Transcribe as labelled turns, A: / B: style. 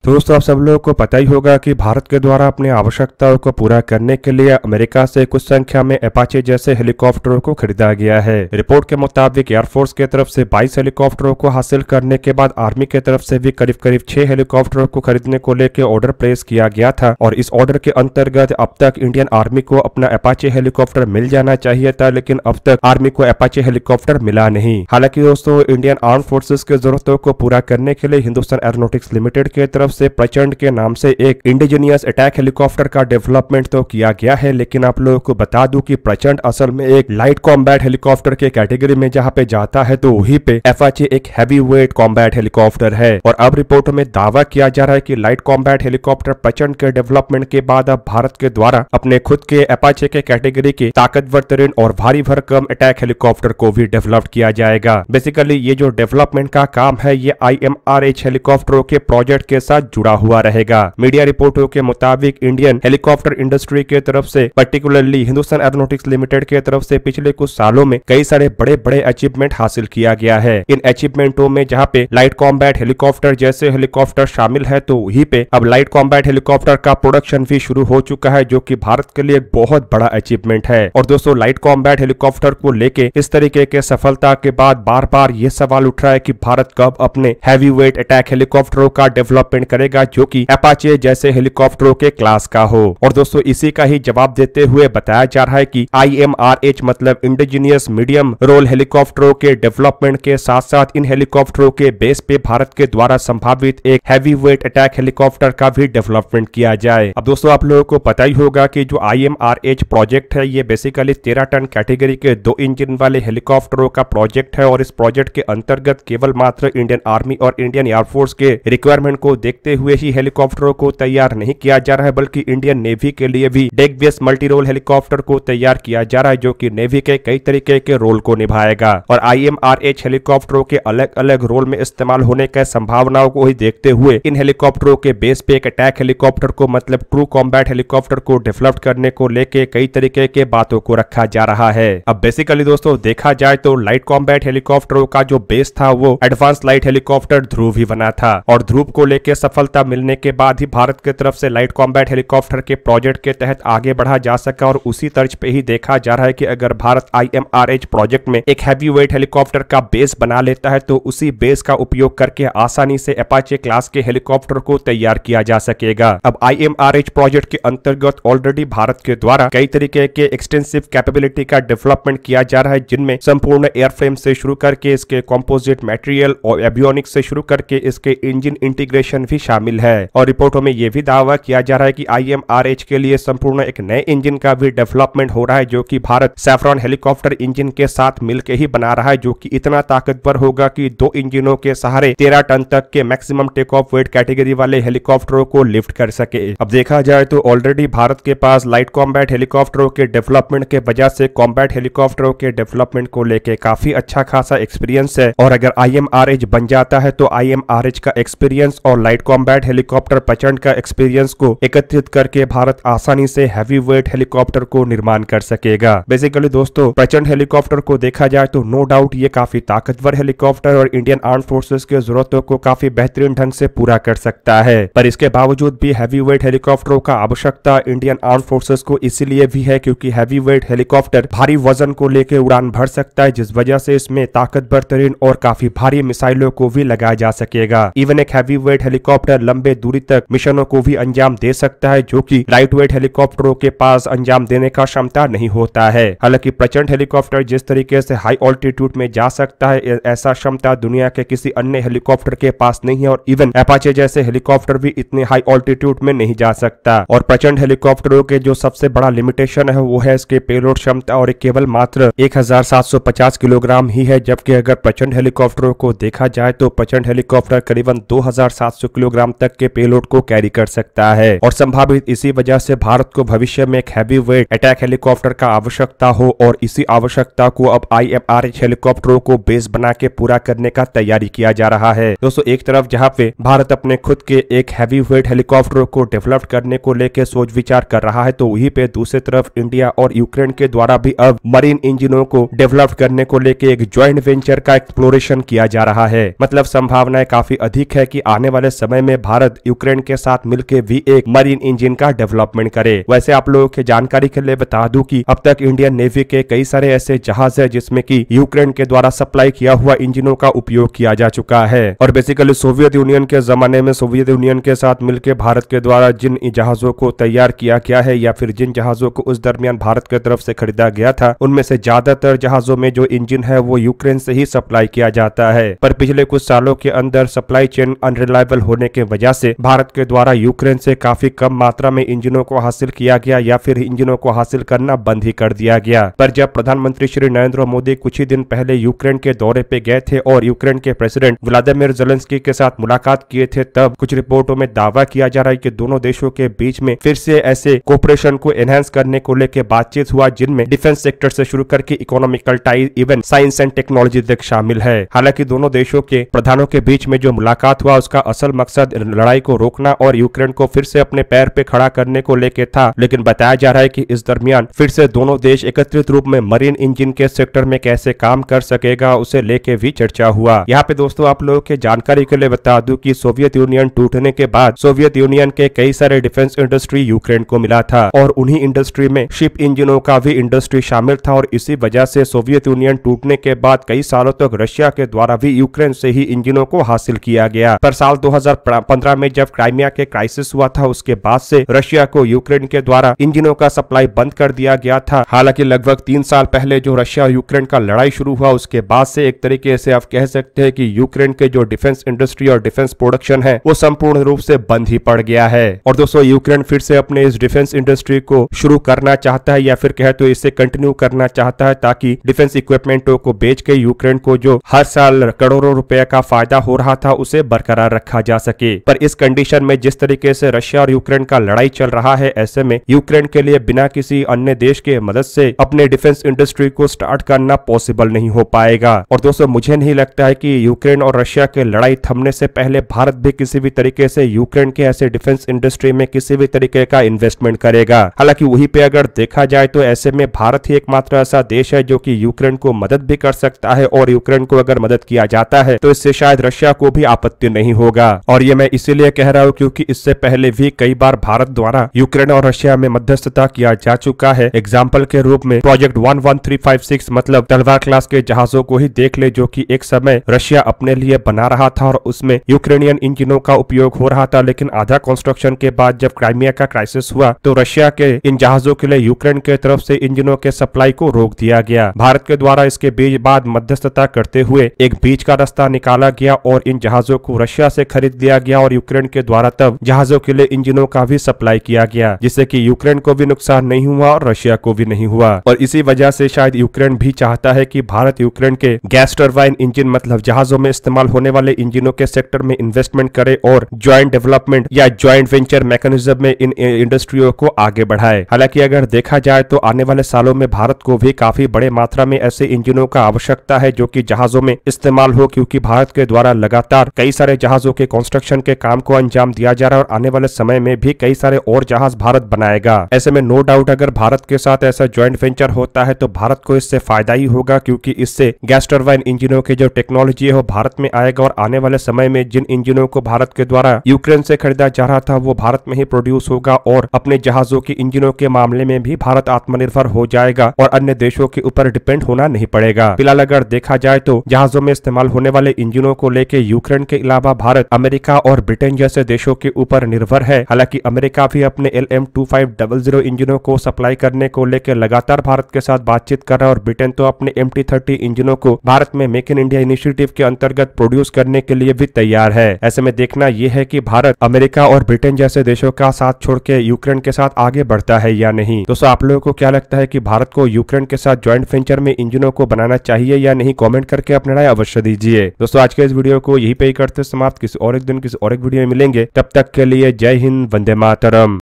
A: तो दोस्तों आप सब लोगों को पता ही होगा कि भारत के द्वारा अपनी आवश्यकताओं को पूरा करने के लिए अमेरिका से कुछ संख्या में अपाचे जैसे हेलीकॉप्टरों को खरीदा गया है। रिपोर्ट के मुताबिक एयरफोर्स की तरफ से 22 हेलीकॉप्टरों को हासिल करने के बाद आर्मी की तरफ से भी करीब करीब 6 हेलीकॉप्टरों को खरीदने को लेकर ऑर्डर प्लेस किया गया था और इस ऑर्डर के अंतर्गत अब तक इंडियन आर्मी को अपना अपाचे हेलीकॉप्टर मिल जाना चाहिए था, लेकिन अब तक आर्मी को अपाचे हेलीकॉप्टर मिला नहीं। हालांकि दोस्तों इंडियन आर्म फोर्सेस की जरूरतों को पूरा करने के लिए हिंदुस्तान एरोनॉटिक्स लिमिटेड की तरफ से प्रचंड के नाम से एक इंडिजीनियस अटैक हेलीकॉप्टर का डेवलपमेंट तो किया गया है, लेकिन आप लोगों को बता दूं कि प्रचंड असल में एक लाइट कॉम्बैट हेलीकॉप्टर के कैटेगरी में जहां पे जाता है, तो वहीं पे अपाचे एक हैवी वेट कॉम्बैट हेलीकॉप्टर है। और अब रिपोर्टों में दावा किया जा रहा है कि लाइट कॉम्बैट हेलीकॉप्टर प्रचंड के डेवलपमेंट के बाद अब भारत के द्वारा अपने खुद के अपाचे के कैटेगरी के ताकतवर तरीन और भारी भरकम अटैक हेलीकॉप्टर को भी डेवलप किया जाएगा। बेसिकली ये जो डेवलपमेंट का काम है ये IMRH हेलीकॉप्टरों के प्रोजेक्ट के साथ जुड़ा हुआ रहेगा। मीडिया रिपोर्टों के मुताबिक इंडियन हेलीकॉप्टर इंडस्ट्री के तरफ से पर्टिकुलरली हिंदुस्तान एरोनॉटिक्स लिमिटेड के तरफ से पिछले कुछ सालों में कई सारे बड़े बड़े अचीवमेंट हासिल किया गया है। इन अचीवमेंटों में जहां पे लाइट कॉम्बैट हेलीकॉप्टर जैसे हेलीकॉप्टर शामिल है, तो वहीं पे अब लाइट कॉम्बैट हेलीकॉप्टर का प्रोडक्शन भी शुरू हो चुका है, जो कि भारत के लिए बहुत बड़ा अचीवमेंट है। और दोस्तों लाइट कॉम्बैट हेलीकॉप्टर को लेके इस तरीके के सफलता के बाद बार बार ये सवाल उठ रहा है कि भारत कब अपने हैवी वेट अटैक हेलीकॉप्टरों का डेवलपमेंट करेगा जो कि अपाचे जैसे हेलीकॉप्टरों के क्लास का हो। और दोस्तों इसी का ही जवाब देते हुए बताया जा रहा है कि IMRH मतलब इंडिजीनियस मीडियम रोल हेलीकॉप्टरों के डेवलपमेंट के साथ साथ इन हेलीकॉप्टरों के बेस पे भारत के द्वारा संभावित एक हैवी वेट अटैक हेलीकॉप्टर का भी डेवलपमेंट किया जाए। अब दोस्तों आप लोगों को पता ही होगा कि जो IMRH प्रोजेक्ट है ये बेसिकली 13 टन कैटेगरी के 2 इंजन वाले हेलीकॉप्टरों का प्रोजेक्ट है और इस प्रोजेक्ट के अंतर्गत केवल मात्र इंडियन आर्मी और इंडियन एयरफोर्स के रिक्वायरमेंट को देखते हुए ही हेलीकॉप्टरों को तैयार नहीं किया जा रहा है, बल्कि इंडियन नेवी के लिए भी deck base multi role helicopter को तैयार किया जा रहा है, जो कि नेवी के कई तरीके के रोल को निभाएगा। और IMRH हेलीकॉप्टरों के अलग अलग रोल में इस्तेमाल होने की संभावनाओं को ही देखते हुए इन हेलीकॉप्टरों के बेस पे एक अटैक हेलीकॉप्टर को मतलब ट्रू कॉम्बैट हेलीकॉप्टर को डेवलप करने को लेके कई तरीके के बातों को रखा जा रहा है। अब बेसिकली दोस्तों देखा जाए तो लाइट कॉम्बैट हेलीकॉप्टरों का जो बेस था वो एडवांस लाइट हेलीकॉप्टर ध्रुव ही बना था और ध्रुव को लेकर सफलता मिलने के बाद ही भारत की तरफ से लाइट कॉम्बैट हेलीकॉप्टर के प्रोजेक्ट के तहत आगे बढ़ा जा सका। और उसी तर्ज पे ही देखा जा रहा है कि अगर भारत IMRH प्रोजेक्ट में एक हैवी वेट हेलीकॉप्टर का बेस बना लेता है तो उसी बेस का उपयोग करके आसानी से अपाचे क्लास के हेलीकॉप्टर को तैयार किया जा सकेगा। अब IMRH प्रोजेक्ट के अंतर्गत ऑलरेडी भारत के द्वारा कई तरीके के एक्सटेंसिव कैपेबिलिटी का डेवलपमेंट किया जा रहा है, जिनमें संपूर्ण एयरफ्रेम से शुरू करके इसके कंपोजिट मटेरियल और एवियोनिक्स से शुरू करके इसके इंजन इंटीग्रेशन भी शामिल है। और रिपोर्टों में यह भी दावा किया जा रहा है कि IMRH के लिए संपूर्ण एक नए इंजन का भी डेवलपमेंट हो रहा है, जो कि भारत सैफ्रॉन हेलीकॉप्टर इंजन के साथ मिलकर ही बना रहा है, जो कि इतना ताकतवर होगा कि 2 इंजनों के सहारे 13 टन तक के maximum take off weight category वाले हेलीकॉप्टरों को लिफ्ट कर सके। अब देखा जाए तो ऑलरेडी भारत के पास लाइट कॉम्बैट हेलीकॉप्टरों के डेवलपमेंट के वजह से कॉम्बैट हेलीकॉप्टरों के डेवलपमेंट को लेकर काफी अच्छा खासा एक्सपीरियंस है। और अगर IMRH बन जाता है तो IMRH का एक्सपीरियंस और लाइट कॉम्बैट हेलीकॉप्टर प्रचंड का एक्सपीरियंस को एकत्रित करके भारत आसानी से हैवी वेट हेलीकॉप्टर को निर्माण कर सकेगा। बेसिकली दोस्तों प्रचंड हेलीकॉप्टर को देखा जाए तो नो डाउट ये काफी ताकतवर हेलीकॉप्टर और इंडियन आर्म फोर्सेस के जरूरतों को काफी बेहतरीन ढंग से पूरा कर सकता है। पर इसके बावजूद भी हैवी वेट हेलीकॉप्टरों का आवश्यकता इंडियन आर्म फोर्सेस को इसीलिए भी है क्योंकि हैवी वेट हेलीकॉप्टर भारी वजन को लेकर उड़ान भर सकता है, जिस वजह से इसमें ताकतवर तरीन और काफी भारी मिसाइलों को भी लगाया जा सकेगा। इवन एक हैवी वेट हेलीकॉप्टर लंबे दूरी तक मिशनों को भी अंजाम दे सकता है, जो कि लाइट वेट हेलीकॉप्टरों के पास अंजाम देने का क्षमता नहीं होता है। हालांकि प्रचंड हेलीकॉप्टर जिस तरीके से हाई ऑल्टीट्यूड में जा सकता है, ऐसा क्षमता दुनिया के किसी अन्य हेलीकॉप्टर के पास नहीं है। और इवन अपाचे जैसे हेलीकॉप्टर भी इतने हाई ऑल्टीट्यूड में नहीं जा सकता। और प्रचंड हेलीकॉप्टरों के जो सबसे बड़ा लिमिटेशन है वो है इसके पेलोड क्षमता, और केवल मात्र 1750 किलोग्राम ही है, जबकि अगर प्रचंड हेलीकॉप्टरों को देखा जाए तो प्रचंड हेलीकॉप्टर करीबन 2700 किलोग्राम तक के पेलोड को कैरी कर सकता है। और संभावित इसी वजह से भारत को भविष्य में एक हैवी वेट अटैक हेलीकॉप्टर का आवश्यकता हो और इसी आवश्यकता को अब IMRH हेलीकॉप्टरों को बेस बना के पूरा करने का तैयारी किया जा रहा है। दोस्तों एक तरफ जहां पे भारत अपने खुद के एक हैवी वेट हेलीकॉप्टरों को डेवलप करने को लेकर सोच विचार कर रहा है, तो वहीं पे दूसरी तरफ इंडिया और यूक्रेन के द्वारा भी अब मरीन इंजनों को डेवलप करने को लेकर एक ज्वाइंट वेंचर का एक्सप्लोरेशन किया जा रहा है। मतलब संभावनाएं काफी अधिक है कि आने वाले समय समय में भारत यूक्रेन के साथ मिलकर V1 मरीन इंजन का डेवलपमेंट करे। वैसे आप लोगों के जानकारी के लिए बता दूं कि अब तक इंडियन नेवी के कई सारे ऐसे जहाज है जिसमें कि यूक्रेन के द्वारा सप्लाई किया हुआ इंजनों का उपयोग किया जा चुका है। और बेसिकली सोवियत यूनियन के जमाने में सोवियत यूनियन के साथ मिलकर भारत के द्वारा जिन जहाजों को तैयार किया गया है या फिर जिन जहाजों को उस दरमियान भारत की तरफ से खरीदा गया था, उनमें से ज्यादातर जहाजों में जो इंजन है वो यूक्रेन से ही सप्लाई किया जाता है। पर पिछले कुछ सालों के अंदर सप्लाई चेन अनरिलायबल होने के वजह से भारत के द्वारा यूक्रेन से काफी कम मात्रा में इंजनों को हासिल किया गया या फिर इंजनों को हासिल करना बंद ही कर दिया गया। पर जब प्रधानमंत्री श्री नरेंद्र मोदी कुछ ही दिन पहले यूक्रेन के दौरे पे गए थे और यूक्रेन के प्रेसिडेंट व्लादिमीर ज़ेलेंस्की के साथ मुलाकात किए थे, तब कुछ रिपोर्टों में दावा किया जा रहा है कि दोनों देशों के बीच में फिर से ऐसे कोऑपरेशन को एनहांस करने को लेकर बातचीत हुआ, जिनमें डिफेंस सेक्टर से शुरू करके economical ties even science and technology तक शामिल है। हालांकि दोनों देशों के प्रधानों के बीच में जो मुलाकात हुआ उसका असल मकसद लड़ाई को रोकना और यूक्रेन को फिर से अपने पैर पे खड़ा करने को लेकर था, लेकिन बताया जा रहा है कि इस दरमियान फिर से दोनों देश एकत्रित रूप में मरीन इंजन के सेक्टर में कैसे काम कर सकेगा उसे लेके भी चर्चा हुआ। यहाँ पे दोस्तों आप लोगों के जानकारी के लिए बता दूं कि सोवियत यूनियन टूटने के बाद सोवियत यूनियन के कई सारे डिफेंस इंडस्ट्री यूक्रेन को मिला था और उन्हीं इंडस्ट्री में शिप इंजनों का भी इंडस्ट्री शामिल था। और इसी वजह से सोवियत यूनियन टूटने के बाद कई सालों तक रशिया के द्वारा भी यूक्रेन से ही इंजनों को हासिल किया गया। पर साल 2015 में जब क्राइमिया के क्राइसिस हुआ था, उसके बाद से रशिया को यूक्रेन के द्वारा इंजनों का सप्लाई बंद कर दिया गया था। हालांकि लगभग 3 साल पहले जो रशिया और यूक्रेन का लड़ाई शुरू हुआ, उसके बाद से एक तरीके से आप कह सकते हैं कि यूक्रेन के जो डिफेंस इंडस्ट्री और डिफेंस प्रोडक्शन है वो संपूर्ण रूप से बंद ही पड़ गया है। और दोस्तों यूक्रेन फिर से अपने इस डिफेंस इंडस्ट्री को शुरू करना चाहता है या फिर कहे तो इसे कंटिन्यू करना चाहता है, ताकि डिफेंस इक्विपमेंटों को बेच के यूक्रेन को जो हर साल करोड़ों रुपए का फायदा हो रहा था उसे बरकरार रखा जा सके। पर इस कंडीशन में जिस तरीके से रशिया और यूक्रेन का लड़ाई चल रहा है, ऐसे में यूक्रेन के लिए बिना किसी अन्य देश के मदद से अपने डिफेंस इंडस्ट्री को स्टार्ट करना पॉसिबल नहीं हो पाएगा। और दोस्तों मुझे नहीं लगता है कि यूक्रेन और रशिया के लड़ाई थमने से पहले भारत भी किसी भी तरीके से यूक्रेन के ऐसे डिफेंस इंडस्ट्री में किसी भी तरीके का इन्वेस्टमेंट करेगा। हालांकि वहीं पे अगर देखा जाए तो ऐसे में भारत ही एकमात्र ऐसा देश है जो कि यूक्रेन को मदद भी कर सकता है और यूक्रेन को अगर मदद किया जाता है तो इससे शायद रशिया को भी आपत्ति नहीं होगा। और ये मैं इसीलिए कह रहा हूँ क्योंकि इससे पहले भी कई बार भारत द्वारा यूक्रेन और रशिया में मध्यस्थता किया जा चुका है। एग्जाम्पल के रूप में प्रोजेक्ट 11356 मतलब तलवार क्लास के जहाजों को ही देख ले, जो कि एक समय रशिया अपने लिए बना रहा था और उसमें यूक्रेनियन इंजनों का उपयोग हो रहा था। लेकिन आधा कंस्ट्रक्शन के बाद जब क्राइमिया का क्राइसिस हुआ तो रशिया के इन जहाजों के लिए यूक्रेन के तरफ से इंजनों के सप्लाई को रोक दिया गया। भारत के द्वारा इसके बीच बाद मध्यस्थता करते हुए एक बीच का रास्ता निकाला गया और इन जहाजों को रशिया से खरीद लिया गया और यूक्रेन के द्वारा तब जहाजों के लिए इंजनों का भी सप्लाई किया गया, जिससे कि यूक्रेन को भी नुकसान नहीं हुआ और रशिया को भी नहीं हुआ। और इसी वजह से शायद यूक्रेन भी चाहता है कि भारत यूक्रेन के गैस टरबाइन इंजन मतलब जहाजों में इस्तेमाल होने वाले इंजनों के सेक्टर में इन्वेस्टमेंट करे और ज्वाइंट डेवलपमेंट या ज्वाइंट वेंचर मैकेनिज्म में इन इंडस्ट्रियों को आगे बढ़ाए। हालांकि अगर देखा जाए तो आने वाले सालों में भारत को भी काफी बड़े मात्रा में ऐसे इंजनों का आवश्यकता है जो कि जहाजों में इस्तेमाल हो, क्योंकि भारत के द्वारा लगातार कई सारे जहाजों के कंस्ट्रक्शन के काम को अंजाम दिया जा रहा है और आने वाले समय में भी कई सारे और जहाज भारत बनाएगा। ऐसे में नो डाउट अगर भारत के साथ ऐसा ज्वाइंट वेंचर होता है तो भारत को इससे फायदा ही होगा, क्योंकि इससे गैस टरबाइन इंजनों की जो टेक्नोलॉजी है वो भारत में आएगा और आने वाले समय में जिन इंजनों को भारत के द्वारा यूक्रेन से खरीदा जा रहा था वो भारत में ही प्रोड्यूस होगा और अपने जहाजों की इंजनों के मामले में भी भारत आत्मनिर्भर हो जाएगा और अन्य देशों के ऊपर डिपेंड होना नहीं पड़ेगा। फिलहाल अगर देखा जाए तो जहाजों में इस्तेमाल होने वाले इंजनों को लेकर यूक्रेन के अलावा भारत अमेरिका और ब्रिटेन जैसे देशों के ऊपर निर्भर है। हालांकि अमेरिका भी अपने LM2500 इंजनों को सप्लाई करने को लेकर लगातार भारत के साथ बातचीत कर रहा है और ब्रिटेन तो अपने MT30 इंजनों को भारत में मेक इन इंडिया इनिशिएटिव के अंतर्गत प्रोड्यूस करने के लिए भी तैयार है। ऐसे में देखना यह है कि भारत अमेरिका और ब्रिटेन जैसे देशों का साथ छोड़ के यूक्रेन के साथ आगे बढ़ता है या नहीं। दोस्तों आप लोगों को क्या लगता है कि भारत को यूक्रेन के साथ ज्वाइंट वेंचर में इंजनों को बनाना चाहिए या नहीं? कमेंट करके अपनी राय अवश्य दीजिए। दोस्तों आज के इस वीडियो को यहीं पे ही करते समाप्त। किसी और एक दिन किसी और एक वीडियो में मिलेंगे, तब तक के लिए जय हिंद, वंदे मातरम।